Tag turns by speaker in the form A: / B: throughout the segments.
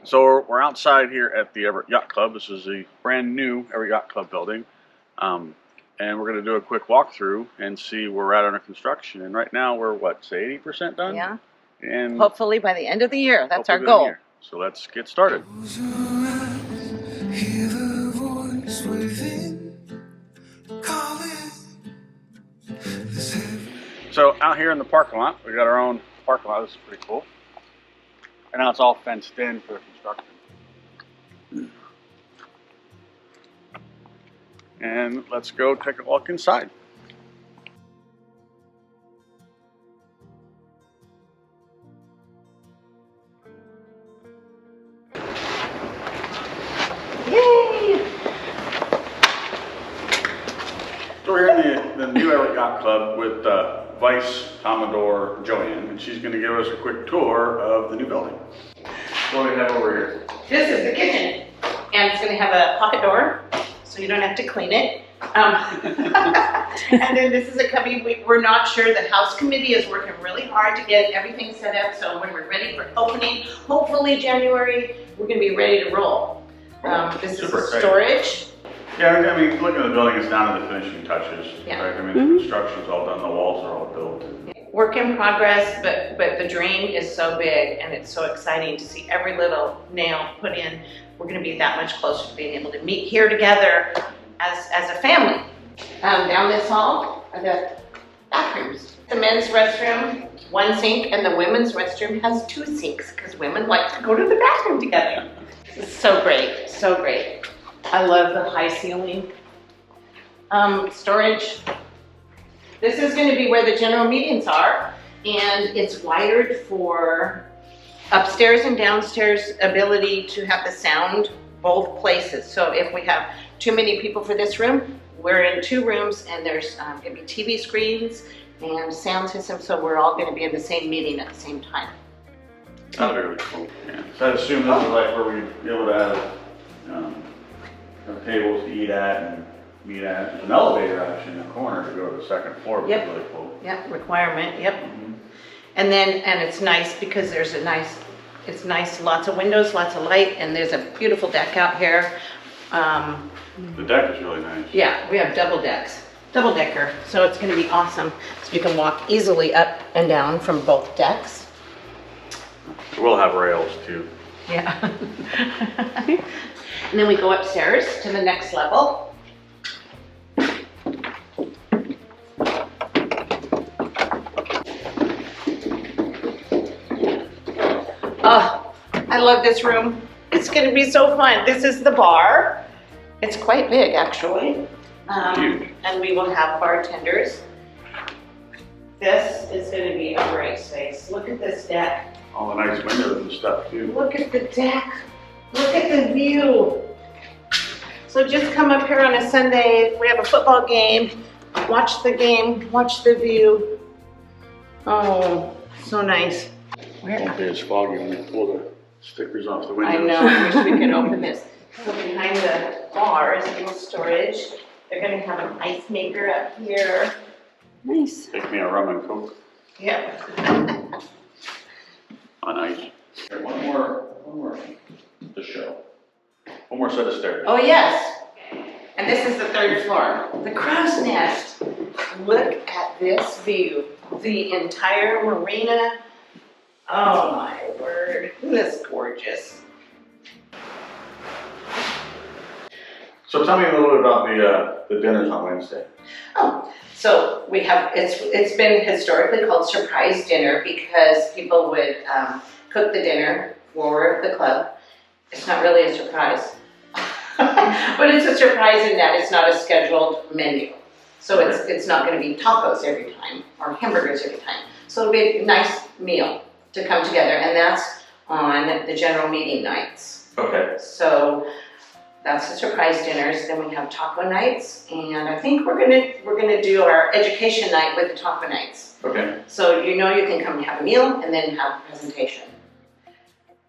A: So we're outside here at the Everett Yacht Club. This is the brand new Everett Yacht Club building. And we're going to do a quick walkthrough and see where we're at under construction. And right now we're, what, say 80% done?
B: Yeah.
A: And
B: hopefully by the end of the year. That's our goal.
A: So let's get started. So out here in the parking lot, we got our own parking lot. This is pretty cool. And now it's all fenced in for construction. And let's go take a walk inside.
B: Yay!
A: So we're here in the new Everett Yacht Club with Vice Commodore Joanne, and she's going to give us a quick tour of the new building. What do we have over here?
B: This is the kitchen, and it's going to have a pocket door, so you don't have to clean it. And then this is a cubby. We're not sure. The house committee is working really hard to get everything set up, so when we're ready for opening, hopefully January, we're going to be ready to roll. This is storage.
A: Yeah, I mean, looking at the building, it's down to the finishing touches.
B: Yeah.
A: Right? I mean, the construction's all done, the walls are all built.
B: Work in progress, but the dream is so big, and it's so exciting to see every little nail put in. We're going to be that much closer to being able to meet here together as a family. Down this hall are the bathrooms. The men's restroom, one sink, and the women's restroom has two sinks because women like to go to the bathroom together. It's so great, so great. I love the high ceiling. Storage. This is going to be where the general meetings are, and it's wired for upstairs and downstairs ability to have the sound both places. So if we have too many people for this room, we're in two rooms, and there's going to be TV screens and sound system, so we're all going to be in the same meeting at the same time.
A: That's really cool. Yeah. So I assume this is like where we'd be able to have tables to eat at and meet at. There's an elevator actually in the corner to go to the second floor, which is really cool.
B: Yep, requirement, yep. And it's nice because there's it's nice, lots of windows, lots of light, and there's a beautiful deck out here.
A: The deck is really nice.
B: Yeah, we have double decker, so it's going to be awesome. So you can walk easily up and down from both decks.
A: We'll have rails too.
B: Yeah. And then we go upstairs to the next level. Oh, I love this room. It's going to be so fun. This is the bar. It's quite big, actually.
A: Huge.
B: And we will have bartenders. This is going to be a great space. Look at this deck.
A: All the nice windows and stuff too.
B: Look at the deck. Look at the view. So just come up here on a Sunday. If we have a football game, watch the game, watch the view. Oh, so nice.
A: It won't be as foggy when they pull the stickers off the windows.
B: I know, I wish we could open this. So behind the bar is a little storage. They're going to have an ice maker up here. Nice.
A: Take me a rum and coke.
B: Yep.
A: On ice. Here, one more to show. One more set of stairs.
B: Oh yes. And this is the third floor. The crow's nest. Look at this view. The entire marina. Oh my word. Isn't this gorgeous?
A: So tell me a little bit about the dinners on Wednesday.
B: Oh, so we have, it's been historically called surprise dinner because people would cook the dinner for the club. It's not really a surprise, but it's a surprise in that it's not a scheduled menu. So it's not going to be tacos every time or hamburgers every time. So it'll be a nice meal to come together, and that's on the general meeting nights.
A: Okay.
B: So that's the surprise dinners. Then we have taco nights, and I think we're gonna do our education night with the taco nights.
A: Okay.
B: So you can come and have a meal and then have a presentation.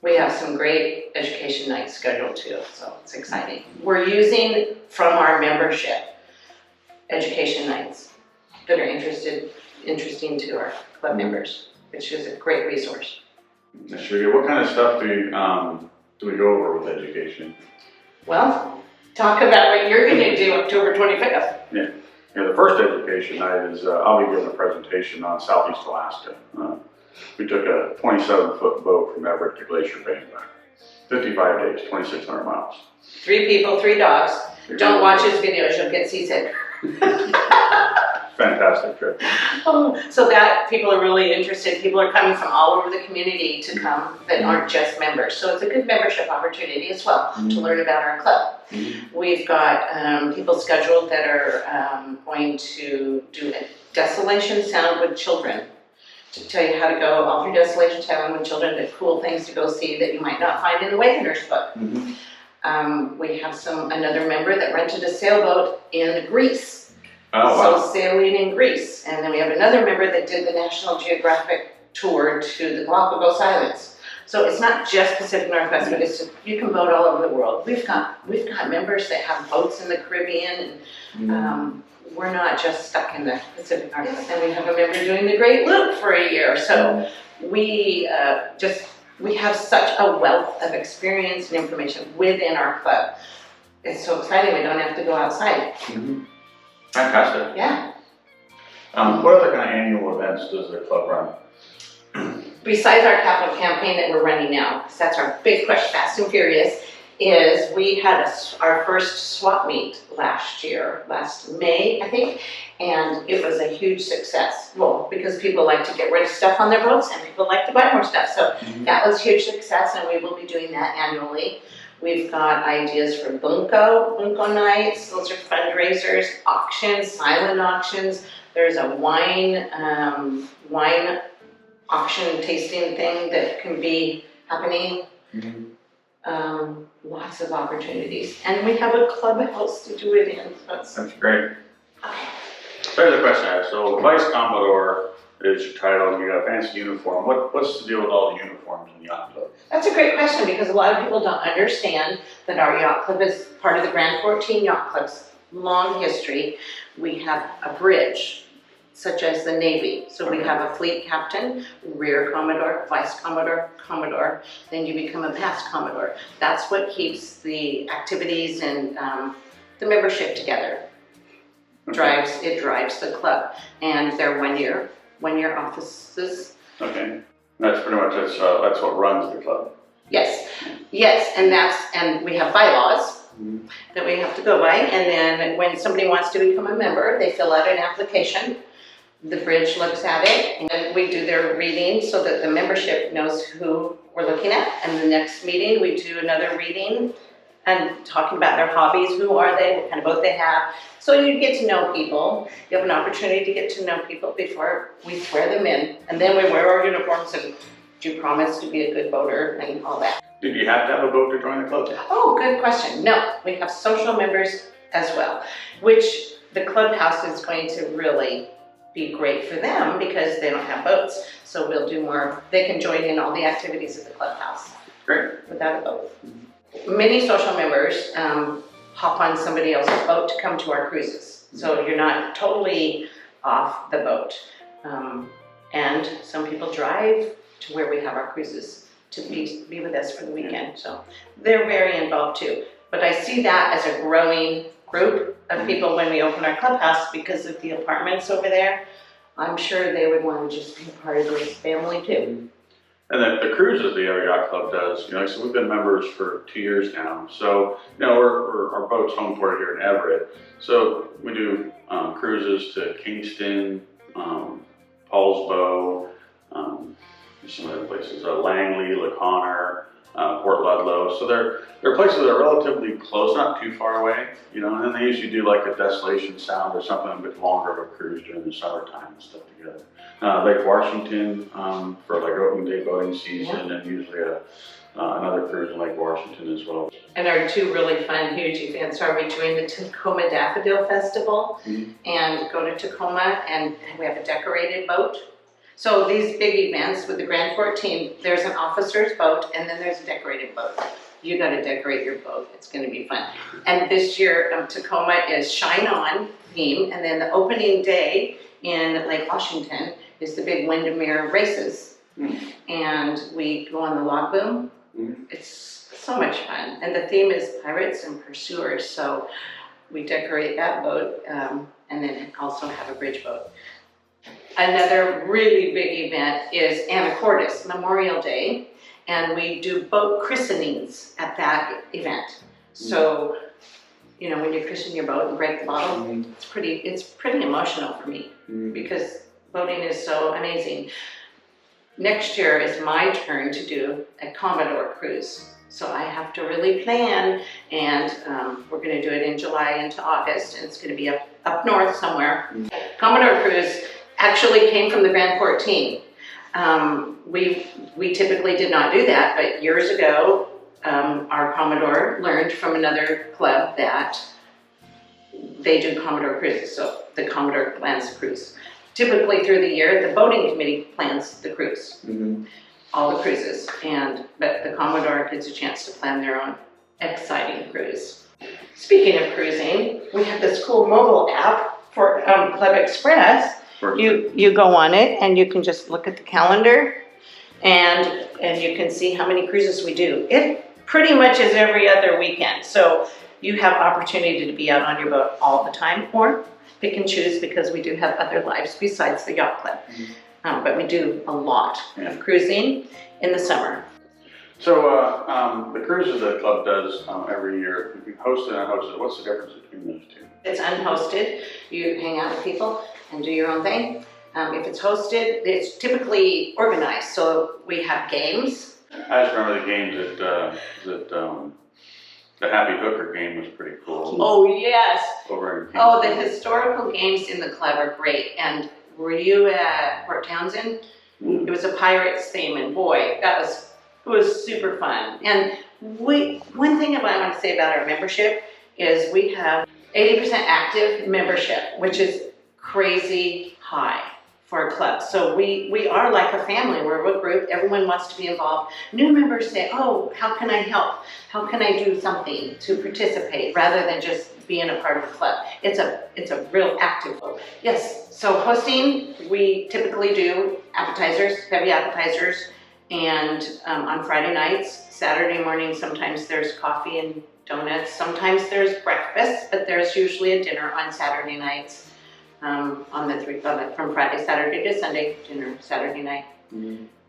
B: We have some great education nights scheduled too, so it's exciting. We're using from our membership education nights that are interesting to our club members, which is a great resource.
A: What kind of stuff do do we go over with education?
B: Well, talk about what you're gonna do October 25th.
A: Yeah, the first education night is, I'll be giving a presentation on Southeast Alaska. We took a 27-foot boat from Everett to Glacier Bay and back. 55 days, 2,600 miles.
B: 3 people, 3 dogs. Don't watch his videos, you'll get seasick.
A: Fantastic trip.
B: Oh, so that people are really interested. People are coming from all over the community to come that aren't just members. So it's a good membership opportunity as well to learn about our club. We've got people scheduled that are going to do a desolation sound with children, to tell you how to go all through Desolation Town with children, the cool things to go see that you might not find in the Wagoners book. We have another member that rented a sailboat in Greece.
A: Oh, wow.
B: So sailing in Greece. And then we have another member that did the National Geographic tour to the Galapagos Islands. So it's not just Pacific Northwest, but it's you can boat all over the world. We've got members that have boats in the Caribbean, and we're not just stuck in the Pacific Northwest. And we have a member doing the Great Loop for a year. So we have such a wealth of experience and information within our club. It's so exciting. We don't have to go outside.
A: Fantastic.
B: Yeah.
A: What other kind of annual events does the club run?
B: Besides our capital campaign that we're running now, because that's our big push, Fast and Furious, is we had our first swap meet last May, I think, and it was a huge success. Well, because people like to get rid of stuff on their boats and people like to buy more stuff. So that was a huge success, and we will be doing that annually. We've got ideas for Bunko nights. Those are fundraisers, auctions, silent auctions. There's a wine auction tasting thing that can be happening. Lots of opportunities. And we have a clubhouse to do it in. So
A: That's great. There's a question I have. So Vice Commodore is your title, and you got a fancy uniform. What's the deal with all the uniforms in the yacht club?
B: that's a great question, because a lot of people don't understand that our yacht club is part of the Grand 14 Yacht Club's long history. We have a bridge, such as the Navy. So we have a fleet captain, rear commodore, vice commodore, commodore, then you become a mast commodore. That's what keeps the activities and the membership together. It drives the club. And they're one-year offices.
A: Okay. That's pretty much that's what runs the club.
B: Yes, and we have bylaws that we have to go by, and then when somebody wants to become a member, they fill out an application. The bridge looks at it, and we do their reading so that the membership knows who we're looking at. And the next meeting, we do another reading and talking about their hobbies. Who are they? What kind of boat they have? So you get to know people. You have an opportunity to get to know people before we swear them in. And then we wear our uniforms and do you promise to be a good boater and all that.
A: Did you have to have a boat to join the club?
B: Oh, good question. No, we have social members as well, which the clubhouse is going to really be great for them because they don't have boats. So we'll do more. They can join in all the activities at the clubhouse.
A: Great.
B: Without a boat. Many social members hop on somebody else's boat to come to our cruises. So you're not totally off the boat. And some people drive to where we have our cruises to be with us for the weekend. So they're very involved too. But I see that as a growing group of people when we open our clubhouse because of the apartments over there. I'm sure they would want to just be part of this family too.
A: And the cruises the other yacht club does, so we've been members for 2 years now. So, our boat's home port here in Everett. So we do cruises to Kingston, Paulsbo, some other places, Langley, LaConner, Port Ludlow. So they're places that are relatively close, not too far away, and then they usually do like a Desolation Sound or something a bit longer of a cruise during the summertime and stuff together. Lake Washington for like open day boating season, and usually another cruise in Lake Washington as well. And
B: our two really fun, huge events are we join the Tacoma Daffodil Festival and go to Tacoma, and we have a decorated boat. So these big events with the Grand 14, there's an officer's boat and then there's a decorated boat. You got to decorate your boat. It's going to be fun. And this year, Tacoma is Shine On theme, and then the opening day in Lake Washington is the big Windermere races. And we go on the log boom It's so much fun. And the theme is pirates and pursuers. So we decorate that boat and then also have a bridge boat. Another really big event is Anacortes Memorial Day, and we do boat christenings at that event. So, you know, when you christen your boat and break the bottle, it's pretty emotional for me because boating is so amazing. Next year is my turn to do a Commodore cruise. So I have to really plan, and we're going to do it in July into August, and it's going to be up north somewhere. Commodore cruise actually came from the Grand 14. We typically did not do that, but years ago, our Commodore learned from another club that they do Commodore cruises, so the Commodore plans the cruise. Typically through the year, the boating committee plans the cruise, all the cruises, but the Commodore gets a chance to plan their own exciting cruise. Speaking of cruising, we have this cool mobile app for Club Express. You go on it and you can just look at the calendar and you can see how many cruises we do. It pretty much is every other weekend, so you have opportunity to be out on your boat all the time, or pick and choose because we do have other lives besides the yacht club. But we do a lot of cruising in the summer.
A: So the cruises that the club does every year, you host it and unhosted. What's the difference between those two?
B: It's unhosted. You hang out with people and do your own thing. If it's hosted, it's typically organized. So we have games.
A: I just remember the games the Happy Hooker game was pretty cool.
B: Oh, yes.
A: Over in
B: Oh, the historical games in the club are great. And were you at Port Townsend? It was a pirates theme, and boy, it was super fun. And one thing I want to say about our membership is we have 80% active membership, which is crazy high for a club. So we are like a family. We're a group. Everyone wants to be involved. New members say, oh, how can I help? How can I do something to participate rather than just being a part of the club? It's a real active club. Yes, so hosting, we typically do appetizers, heavy appetizers, and on Friday nights, Saturday morning, sometimes there's coffee and donuts. Sometimes there's breakfast, but there's usually a dinner on Saturday nights. From Friday, Saturday to Sunday, dinner Saturday night,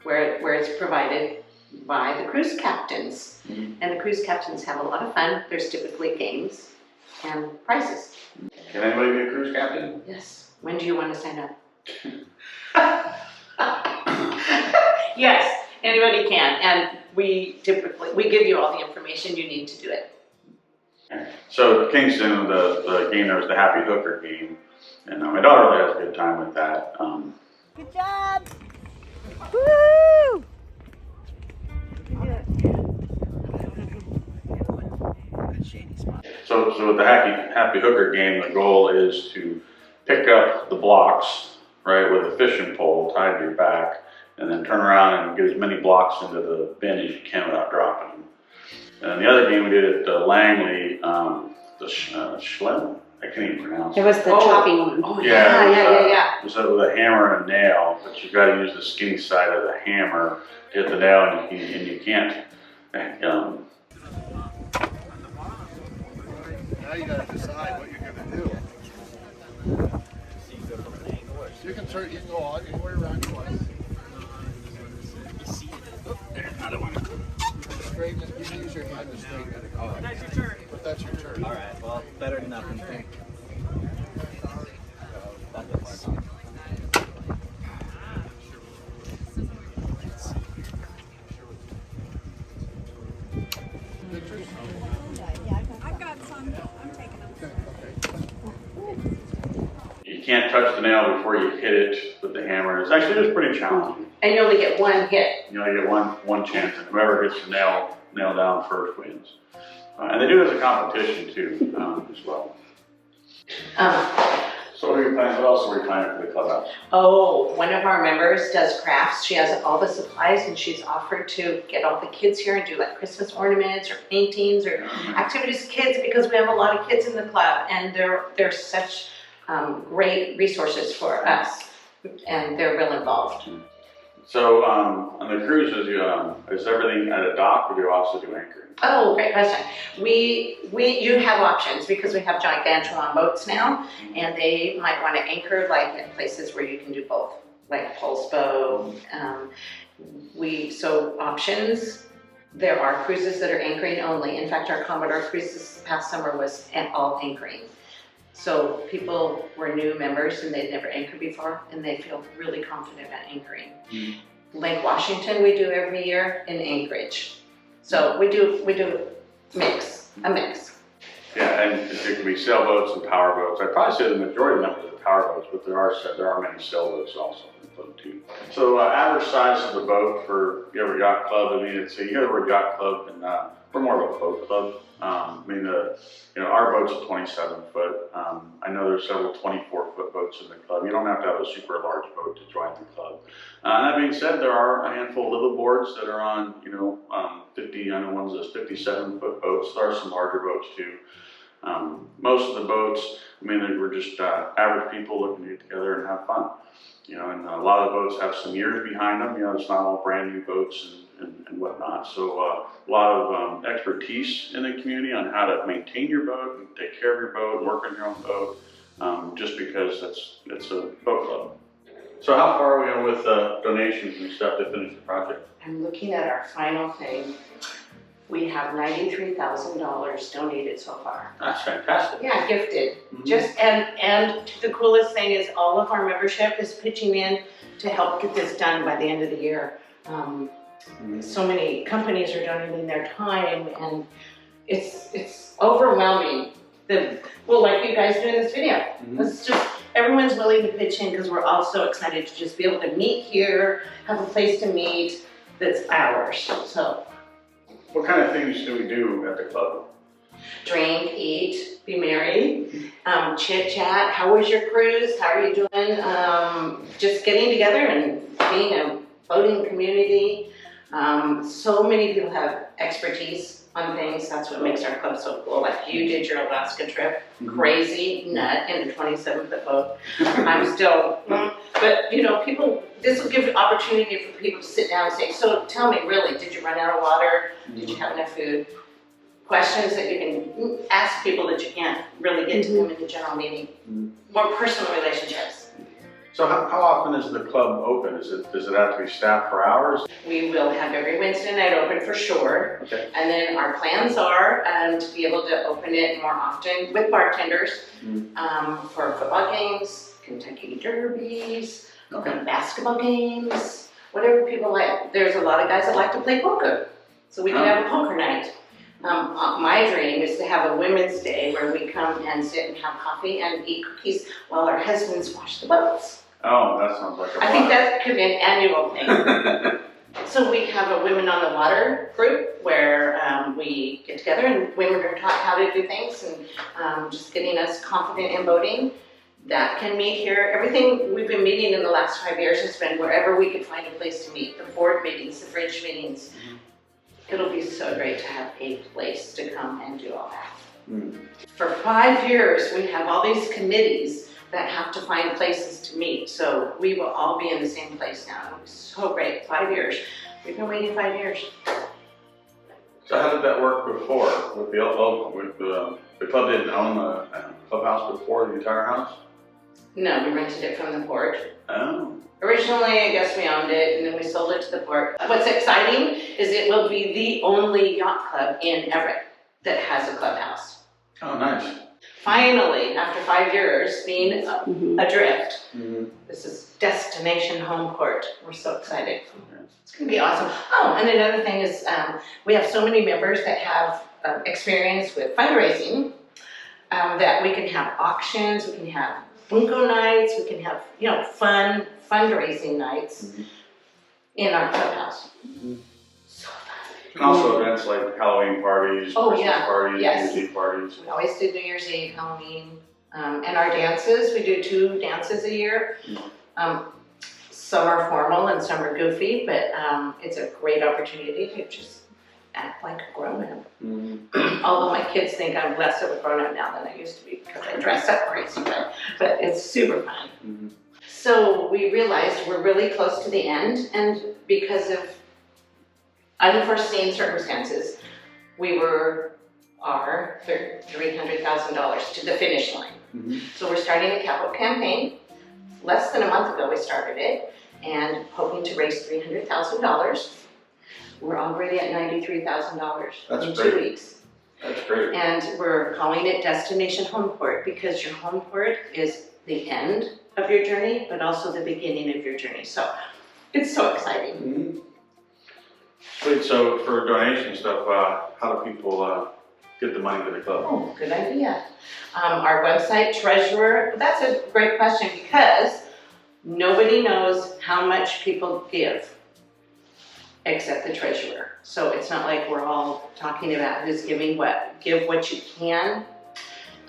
B: where it's provided by the cruise captains. And the cruise captains have a lot of fun. There's typically games and prizes.
A: Can anybody be a cruise captain?
B: Yes. When do you want to sign up? Yes, anybody can. And we give you all the information you need to do it.
A: So Kingston, the game, there was the Happy Hooker game. And my daughter really has a good time with that.
C: Good job! Woo!
A: So with the Happy Hooker game, the goal is to pick up the blocks, right, with a fishing pole tied to your back, and then turn around and get as many blocks into the bin as you can without dropping them. And then the other game we did at Langley, the Schlem. I can't even pronounce it.
C: It was the chopping one.
B: Oh, yeah.
A: It was with a hammer and a nail, but you've got to use the skinny side of the hammer to hit the nail, and you can't.
D: Now you got to decide what you're going to do. You can go on anywhere around you want. Another one. Straighten it. You can use your hand to straighten it. Oh, that's your turn. But that's your turn.
E: All right. Well, better than nothing. Thank you.
C: I've got some. I'm taking them.
A: You can't touch the nail before you hit it with the hammer. It's actually pretty challenging.
B: And you only get one hit.
A: You only get one chance, and whoever gets the nail down first wins. And they do it as a competition too, as well. So what else are we planning for the clubhouse?
B: Oh, one of our members does crafts. She has all the supplies, and she's offered to get all the kids here and do like Christmas ornaments or paintings or activities for kids, because we have a lot of kids in the club, and they're such great resources for us, and they're real involved.
A: So, on the cruises, is everything at a dock, or do you also do anchoring?
B: Oh, great question. You have options because we have gigantuan boats now, and they might want to anchor like at places where you can do both, like pulse boat. So options. There are cruises that are anchoring only. In fact, our Commodore cruise this past summer was all anchoring. So people were new members and they'd never anchored before, and they feel really confident at anchoring. Mm-hmm. Lake Washington we do every year in Anchorage. So we do a mix.
A: Yeah, and there can be sailboats and power boats. I'd probably say the majority of them are the power boats, but there are many sailboats also included too. So average size of the boat for the Everett Yacht Club, I mean, it's you hear the word yacht club, and we're more of a boat club. I mean, our boat's a 27 foot. I know there's several 24-foot boats in the club. You don't have to have a super large boat to join the club. That being said, there are a handful of little boards that are on, 50, I know one's those 57-foot boats. There are some larger boats too. Most of the boats, I mean, we're just average people looking to get together and have fun. And a lot of the boats have some years behind them. It's not all brand new boats and whatnot. So a lot of expertise in the community on how to maintain your boat and take care of your boat and work on your own boat, just because it's a boat club. So how far are we with donations and stuff to finish the project?
B: I'm looking at our final thing. We have $93,000 donated so far.
A: That's fantastic.
B: Yeah, gifted.
A: Mm-hmm.
B: And the coolest thing is all of our membership is pitching in to help get this done by the end of the year. So many companies are donating their time, and it's overwhelming. Like you guys doing this video. Mm-hmm. It's just everyone's willing to pitch in because we're all so excited to just be able to meet here, have a place to meet that's ours. So.
A: What kind of things do we do at the club?
B: Drink, eat, be merry, chit chat. How was your cruise? How are you doing? Just getting together and being a boating community. So many people have expertise on things. That's what makes our club so cool. Like you did your Alaska trip, crazy nut in a 27-foot boat. I'm still, but people. This will give an opportunity for people to sit down and say, so tell me really, did you run out of water? Did you have enough food? Questions that you can ask people that you can't really get to them in the general meeting. More personal relationships.
A: So how often is the club open? Does it have to be staffed for hours?
B: We will have every Wednesday night open for sure. Okay. And then our plans are to be able to open it more often with bartenders for football games, Kentucky Derbies, basketball games, whatever people like. There's a lot of guys that like to play poker, so we can have a poker night. My dream is to have a women's day where we come and sit and have coffee and eat cookies while our husbands wash the boats.
A: Oh, that sounds like a
B: I think that could be an annual thing. So we have a Women on the Water group where we get together and women are taught how to do things and just getting us confident in boating. That can meet here. Everything we've been meeting in the last 5 years has been wherever we could find a place to meet. The board meetings, the bridge meetings. It'll be so great to have a place to come and do all that. For 5 years, we have all these committees that have to find places to meet. So we will all be in the same place now. It'll be so great. 5 years. We've been waiting 5 years.
A: So how did that work before with the local? The club didn't own the clubhouse before, the entire house?
B: No, we rented it from the port.
A: Oh.
B: Originally, I guess we owned it, and then we sold it to the port. What's exciting is it will be the only yacht club in Everett that has a clubhouse.
A: Oh, nice.
B: Finally, after 5 years being adrift, this is destination home port. We're so excited. It's going to be awesome. Oh, and another thing is we have so many members that have experience with fundraising that we can have auctions, we can have bunko nights, we can have, fun fundraising nights in our clubhouse. So fun.
A: And also events like Halloween parties, Christmas parties, New Year's Eve parties.
B: We always do New Year's Eve, Halloween, and our dances. We do 2 dances a year. Some are formal and some are goofy, but it's a great opportunity to just act like a grown-up. Although my kids think I'm less of a grown-up now than I used to be because I dress up crazy, but it's super fun. So we realized we're really close to the end, and because of unforeseen circumstances, we are $300,000 to the finish line.
A: Mhm.
B: So we're starting a capital campaign. Less than a month ago we started it, and hoping to raise $300,000. We're already at $93,000
A: That's
B: in
A: great.
B: 2 weeks.
A: That's great.
B: And we're calling it Destination Home Port because your home port is the end of your journey, but also the beginning of your journey. So it's so exciting.
A: Mhm. Sweet, so for donation stuff, how do people get the money to the club?
B: Oh, good idea. Our website, treasurer, that's a great question because nobody knows how much people give except the treasurer. So it's not like we're all talking about who's giving what. Give what you can,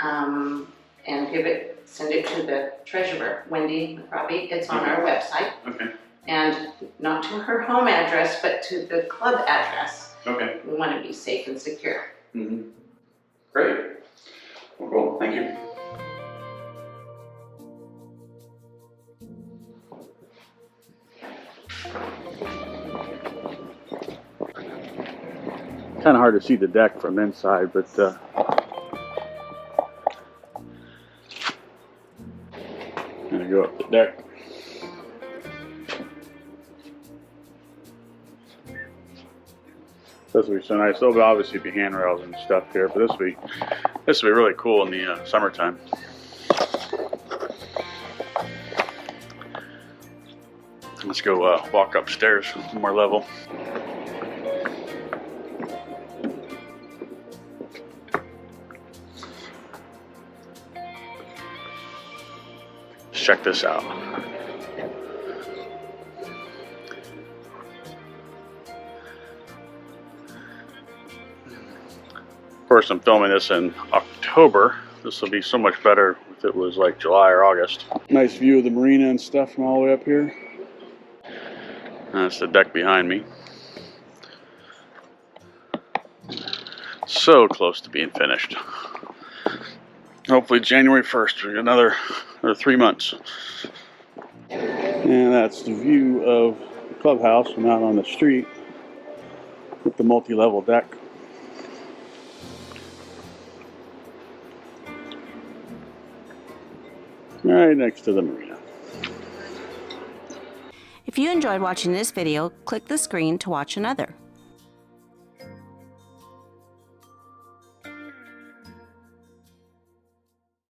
B: and send it to the treasurer, Wendy Robbie. It's on our website.
A: Okay.
B: And not to her home address, but to the club address.
A: Okay.
B: We want to be safe and secure.
A: Mm-hmm. Great. Well, cool. Thank you. Kind of hard to see the deck from inside, but I'm gonna go up the deck. This will be so nice. There'll obviously be handrails and stuff here, but this will be really cool in the summertime. Let's go walk upstairs, one more level. Let's check this out. Of course, I'm filming this in October. This will be so much better if it was like July or August. Nice view of the marina and stuff from all the way up here. That's the deck behind me. So close to being finished. Hopefully January 1st, we got another 3 months. And that's the view of the clubhouse from out on the street with the multi-level deck. Right next to the marina.
F: If you enjoyed watching this video, click the screen to watch another.